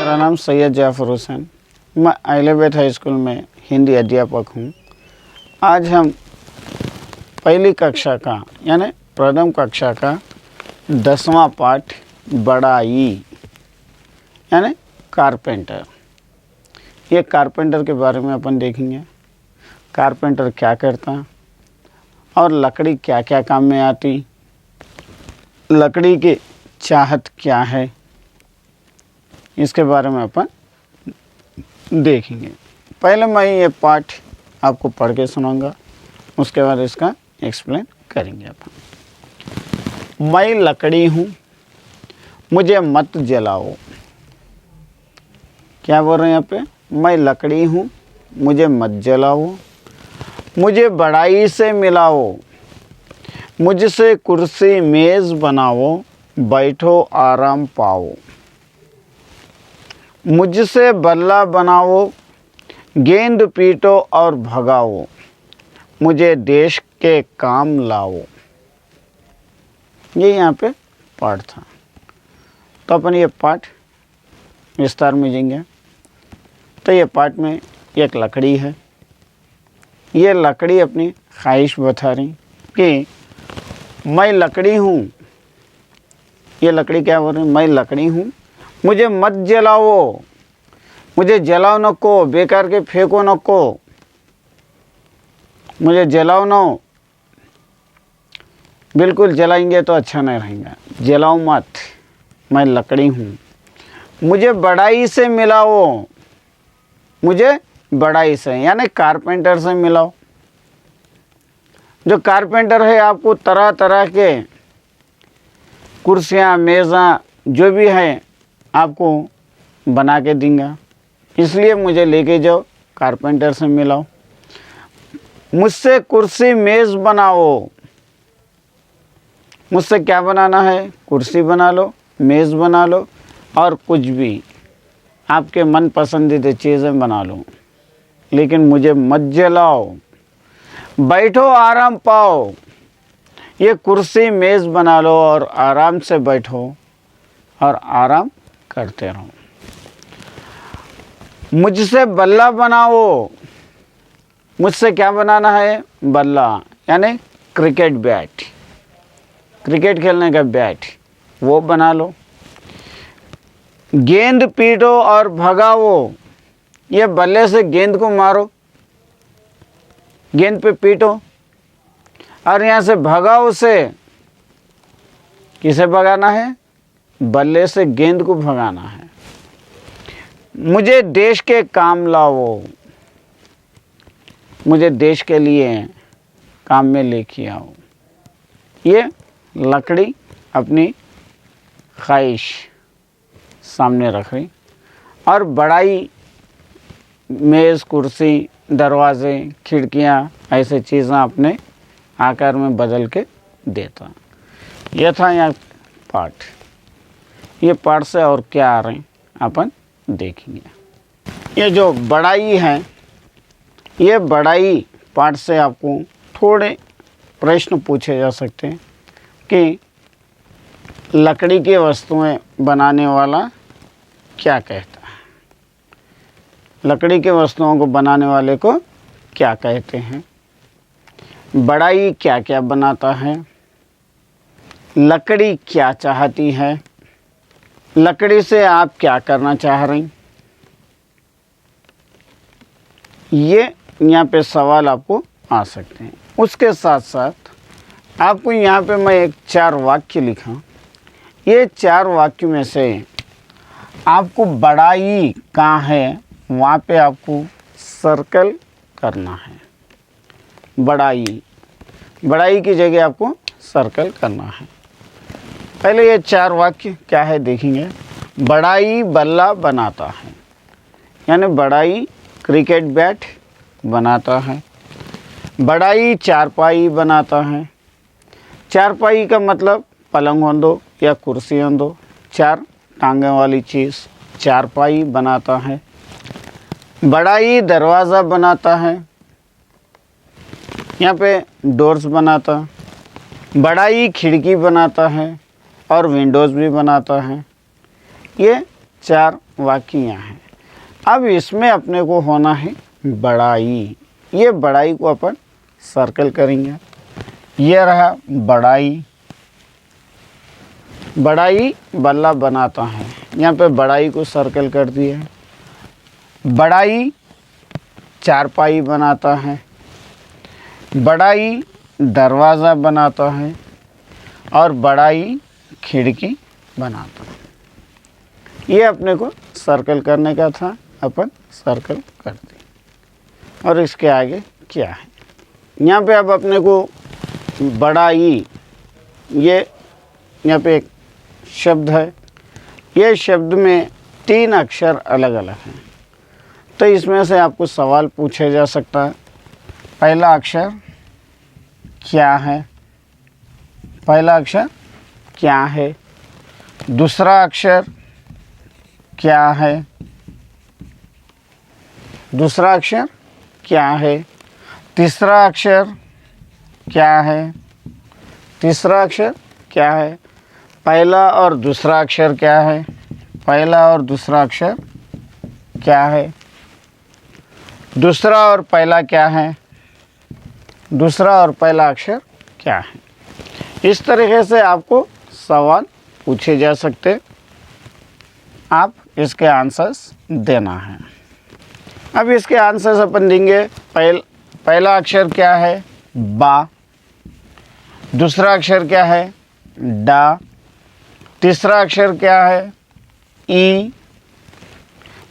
मेरा नाम सैयद जाफ़र हुसैन, मैं अहलबैत हाई स्कूल में हिंदी अध्यापक हूँ। आज हम पहली कक्षा का यानी प्रथम कक्षा का 10वां पाठ बढ़ाई यानी कारपेंटर, ये कारपेंटर के बारे में अपन देखेंगे। कारपेंटर क्या करता और लकड़ी क्या क्या काम में आती, लकड़ी की चाहत क्या है, इसके बारे में अपन देखेंगे। पहले मैं ये पाठ आपको पढ़ के सुनाऊंगा, उसके बाद इसका एक्सप्लेन करेंगे अपन। मैं लकड़ी हूँ, मुझे मत जलाओ। क्या बोल रहे हैं यहाँ पे? मैं लकड़ी हूँ, मुझे मत जलाओ, मुझे बढ़ाई से मिलाओ, मुझसे कुर्सी मेज़ बनाओ, बैठो आराम पाओ, मुझसे बल्ला बनाओ, गेंद पीटो और भगाओ, मुझे देश के काम लाओ। ये यहाँ पे पाठ था। तो अपन ये पाठ विस्तार में जाएंगे। तो ये पाठ में एक लकड़ी है, ये लकड़ी अपनी ख्वाहिश बता रही कि मैं लकड़ी हूँ। ये लकड़ी क्या बोल रही? मैं लकड़ी हूँ, मुझे मत जलाओ, मुझे जलाओ नको, बेकार के फेंको नको, मुझे जलाओ न, बिल्कुल जलाएंगे तो अच्छा नहीं रहेगा, जलाओ मत, मैं लकड़ी हूँ। मुझे बढ़ाई से मिलाओ, मुझे बढ़ाई से यानी कारपेंटर से मिलाओ। जो कारपेंटर है आपको तरह तरह के कुर्सियाँ मेज़ां जो भी है आपको बना के देंगे, इसलिए मुझे लेके जाओ, कारपेंटर से मिलाओ। मुझसे कुर्सी मेज़ बनाओ, मुझसे क्या बनाना है? कुर्सी बना लो, मेज़ बना लो और कुछ भी आपके मन पसंदीदा चीज़ें बना लो, लेकिन मुझे मत जलाओ। बैठो आराम पाओ, ये कुर्सी मेज़ बना लो और आराम से बैठो और आराम करते रहो। मुझसे बल्ला बनाओ, मुझसे क्या बनाना है? बल्ला यानी क्रिकेट बैट, क्रिकेट खेलने का बैट, वो बना लो। गेंद पीटो और भगाओ, ये बल्ले से गेंद को मारो, गेंद पे पीटो और यहाँ से भगाओ से किसे भगाना है? बल्ले से गेंद को भगाना है। मुझे देश के काम लाओ, मुझे देश के लिए काम में लेके आओ। ये लकड़ी अपनी ख्वाहिश सामने रख रही और बढ़ाई मेज़ कुर्सी दरवाजे खिड़कियाँ ऐसे चीज़ें अपने आकार में बदल के देता। यह था यहाँ पाठ। ये पाठ से और क्या आ रहे हैं अपन देखेंगे। ये जो बढ़ाई है, ये बढ़ाई पाठ से आपको थोड़े प्रश्न पूछे जा सकते हैं कि लकड़ी की वस्तुएं बनाने वाला क्या कहता है, लकड़ी के वस्तुओं को बनाने वाले को क्या कहते हैं, बढ़ाई क्या क्या बनाता है, लकड़ी क्या चाहती है, लकड़ी से आप क्या करना चाह रही, ये यहाँ पे सवाल आपको आ सकते हैं। उसके साथ साथ आपको यहाँ पे मैं एक 4 वाक्य लिखा, ये 4 वाक्य में से आपको बढ़ाई कहाँ है वहाँ पे आपको सर्कल करना है। बढ़ाई, बढ़ाई की जगह आपको सर्कल करना है। पहले ये 4 वाक्य क्या है देखेंगे। बढ़ाई बल्ला बनाता है, यानी बढ़ाई क्रिकेट बैट बनाता है। बढ़ाई चारपाई बनाता है। चारपाई का मतलब पलंग हो दो या कुर्सी हो दो, 4 टांगों वाली चीज़ चारपाई बनाता है। बढ़ाई दरवाज़ा बनाता है, यहाँ पे डोर्स बनाता। बढ़ाई खिड़की बनाता है और विंडोज़ भी बनाता है। ये 4 वाक्य हैं। अब इसमें अपने को होना है बड़ाई। ये बड़ाई को अपन सर्कल करेंगे। ये रहा बड़ाई। बड़ाई बल्ला बनाता है, यहाँ पे बड़ाई को सर्कल कर दिए। बड़ाई चारपाई बनाता है, बड़ाई दरवाज़ा बनाता है और बड़ाई खिड़की बनाता है। ये अपने को सर्कल करने का था, अपन सर्कल कर दिए। और इसके आगे क्या है, यहाँ पे अब अपने को बड़ाई, ये यहाँ पे एक शब्द है। ये शब्द में 3 अक्षर अलग अलग हैं, तो इसमें से आपको सवाल पूछा जा सकता है। पहला अक्षर क्या है? पहला अक्षर क्या है? दूसरा अक्षर क्या है? दूसरा अक्षर क्या है? तीसरा अक्षर क्या है? तीसरा अक्षर क्या है? पहला और दूसरा अक्षर क्या है? पहला और दूसरा अक्षर क्या है? दूसरा और पहला क्या है? दूसरा और पहला अक्षर क्या है? इस तरीके से आपको सवाल पूछे जा सकते, आप इसके आंसर्स देना है। अब इसके आंसर्स अपन देंगे। पहला अक्षर क्या है? बा। दूसरा अक्षर क्या है? डा। तीसरा अक्षर क्या है? ई।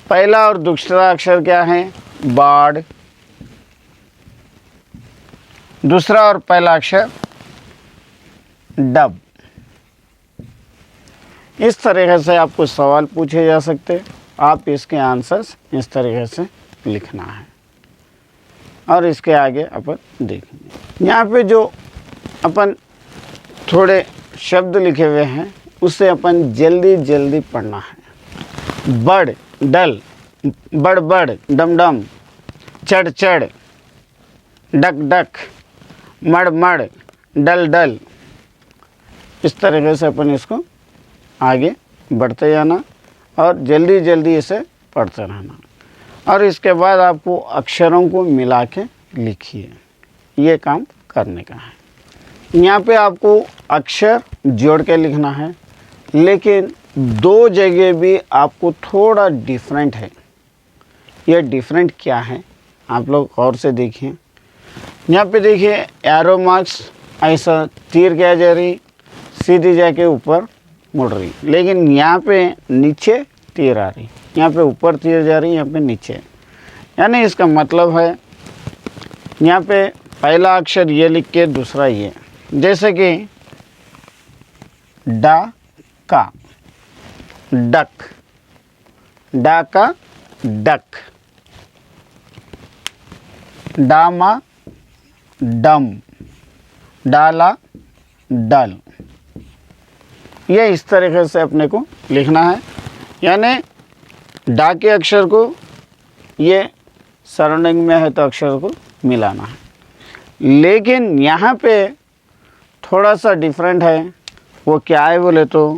पहला और दूसरा अक्षर क्या है? बाड़। दूसरा और पहला अक्षर डब। इस तरीके से आपको सवाल पूछे जा सकते, आप इसके आंसर्स इस तरीके से लिखना है। और इसके आगे अपन देखेंगे। यहाँ पे जो अपन थोड़े शब्द लिखे हुए हैं, उससे अपन जल्दी जल्दी पढ़ना है। बड़ डल, बड़ बड़, डम डम, चढ़ चढ़, डक डक, मड़ मड़, डल डल। इस तरीके से अपन इसको आगे बढ़ते जाना और जल्दी जल्दी इसे पढ़ते रहना। और इसके बाद आपको अक्षरों को मिला के लिखिए, ये काम करने का है। यहाँ पे आपको अक्षर जोड़ के लिखना है, लेकिन 2 जगह भी आपको थोड़ा डिफरेंट है। ये डिफरेंट क्या है आप लोग गौर से देखिए। यहाँ पे देखिए एरो मार्क्स, ऐसा तीर क्या जा रही, सीधी जाके ऊपर मुड़ रही, लेकिन यहाँ पे नीचे तीर आ रही। यहाँ पे ऊपर तीर जा रही, यहाँ पे नीचे। यानी इसका मतलब है यहाँ पे पहला अक्षर ये लिख के दूसरा ये, जैसे कि डा का डक, डा का डक, डामा डम, डाला डल। ये इस तरीके से अपने को लिखना है। यानी डा के अक्षर को ये सराउंडिंग में है तो अक्षर को मिलाना है, लेकिन यहाँ पे थोड़ा सा डिफरेंट है। वो क्या है बोले तो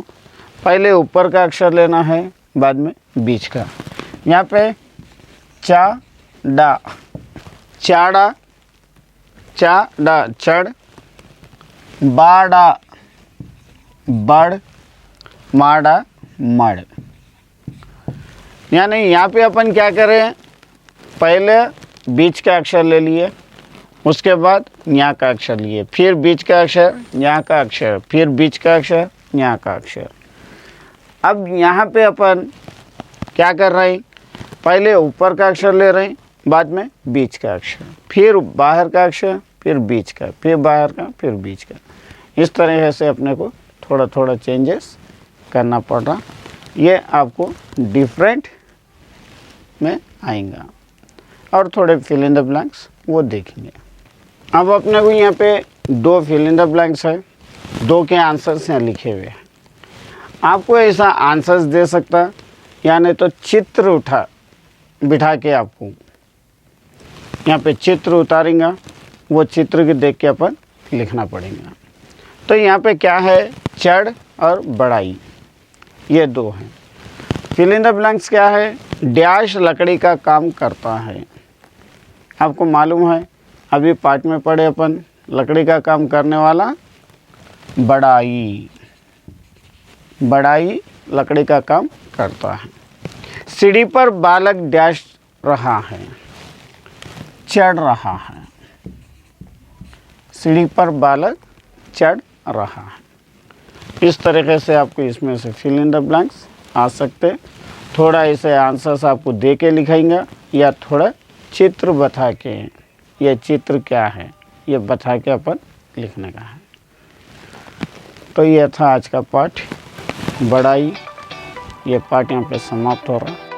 पहले ऊपर का अक्षर लेना है, बाद में बीच का। यहाँ पे चा डा, चाड़ा, चा डा चढ़, बाड़ा बड़, माड़ा मड़। यानी यहाँ पे अपन क्या करें, पहले बीच का अक्षर ले लिए, उसके बाद यहाँ का अक्षर लिए, फिर बीच का अक्षर, यहाँ का अक्षर, फिर बीच का अक्षर, यहाँ का अक्षर। अब यहाँ पे अपन क्या कर रहे हैं, पहले ऊपर का अक्षर ले रहे हैं, बाद में बीच का अक्षर, फिर बाहर का अक्षर, फिर बीच का, फिर बाहर का, फिर बीच का। इस तरह से अपने को थोड़ा थोड़ा चेंजेस करना पड़ रहा। ये आपको डिफरेंट में आएगा। और थोड़े फिल इन द ब्लैंक्स वो देखेंगे। अब अपने को यहाँ पे 2 फिल इन द ब्लैंक्स है, 2 के आंसर्स यहाँ लिखे हुए हैं। आपको ऐसा आंसर्स दे सकता, यानी तो चित्र बिठा के आपको यहाँ पे चित्र उतारेंगे, वो चित्र के देख के अपन लिखना पड़ेगा। तो यहाँ पे क्या है, चढ़ और बढ़ाई, ये 2 हैं। फिल इन द ब्लैंक्स क्या है? डैश लकड़ी का काम करता है। आपको मालूम है, अभी पाठ में पढ़े अपन, लकड़ी का काम करने वाला बढ़ाई, बढ़ाई लकड़ी का काम करता है। सीढ़ी पर बालक डैश रहा है, चढ़ रहा है। सीढ़ी पर बालक चढ़ रहा है। इस तरीके से आपको इसमें से फिल इन द ब्लैंक्स आ सकते। थोड़ा इसे आंसर्स आपको दे के लिखाएंगे या थोड़ा चित्र बता के, ये चित्र क्या है ये बता के अपन लिखने का है। तो ये था आज का पाठ बढ़ाई। ये पाठ यहाँ पे समाप्त हो रहा है।